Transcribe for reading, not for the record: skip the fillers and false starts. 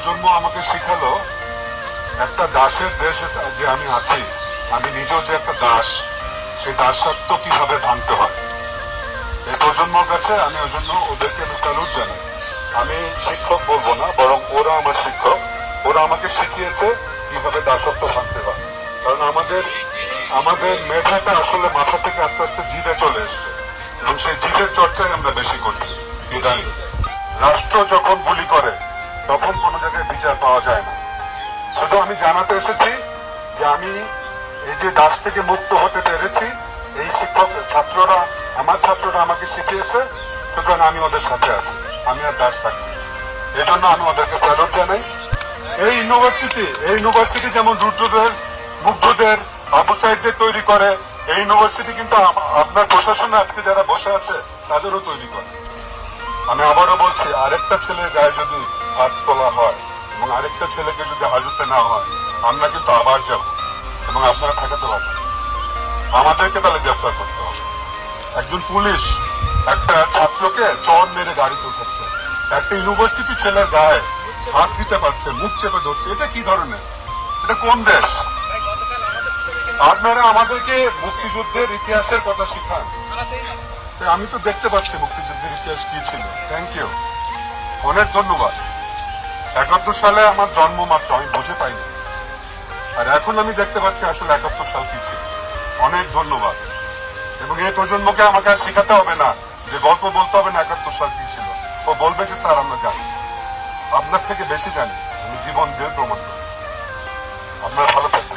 প্রজন্ম আমাকে শিখালো একটা দাসের দেশ যে আমি আছি, আমি নিজেও যে একটা দাস, সেই দাসত্ব কিভাবে ভাঙতে হয়। এই প্রজন্মের কাছে আমি ওই জন্য ওদেরকে আমি স্যালুট জানাই। আমি শিক্ষক বলবো না, বরং ওরা আমার শিক্ষক। ওরা আমাকে শিখিয়েছে কিভাবে দাসত্ব ভাঙতে হয়। কারণ আমাদের মেধাটা আসলে মাথা থেকে আস্তে আস্তে জিভে চলে এসছে, এবং সেই জিভের চর্চাই আমরা বেশি করছি ইদানিং। রাষ্ট্র যখন গুলি করে তখন কোনো জায়গায় বিচার পাওয়া যায় না। শুধু আমি জানাতে এসেছি যে আমি এই যে দাস থেকে মুক্ত হতে পেরেছি, এই শিক্ষক আমার ছাত্ররা আমাকে শিখিয়েছে, সুতরাং আমি ওদের সাথে আছি, আমি আর দাস থাকছি। এই জন্য আমি ওদেরকে স্যালুট জানাই। এই ইউনিভার্সিটি যেমন রুদ্রদের, মুগ্ধদের, আবু সাইদদের তৈরি করে, এই ইউনিভার্সিটি কিন্তু আপনার প্রশাসনে আজকে যারা বসে আছে তাদেরও তৈরি করে। আমি আবারও বলছি, আরেকটা ছেলের গায়ে যদি হাত তোলা হয় এবং আরেকটা ছেলেকে যদি হাজতে না হয়, আমরা কিন্তু আবার যাব এবং আপনারা ঠেকাতে পারবেন। আমাদেরকে তাহলে গ্রেফতার করতে হবে। একজন পুলিশ একটা ছাত্রকে চর মেরে গাড়িতে উঠাচ্ছে, একটা ইউনিভার্সিটি ছেলের গায়ে হাত দিতে পারছে, মুখ চেপে ধরছে। এটা কি ধরনের, এটা কোন দেশ? আপনারা আমাদেরকে মুক্তিযুদ্ধের ইতিহাসের কথা শিখান। আমি তো দেখতে পাচ্ছি মুক্তিযুদ্ধের ইতিহাস কি ছিল। থ্যাংক ইউ, অনেক ধন্যবাদ। 71 সালে আমার জন্ম মাত্র, আমি বুঝে পাইনি, আর এখন আমি দেখতে পাচ্ছি আসলে 71 সাল কি ছিল। অনেক ধন্যবাদ। এবং এই প্রজন্মকে আমাকে আর শেখাতে হবে না যে গল্প বলতে হবে না 71 সাল কি ছিল। ও বলবে যে স্যার আমরা জানি, আপনার থেকে বেশি জানি, আমি জীবন দিয়ে প্রমাণ করি। আপনার ভালো থাকবেন।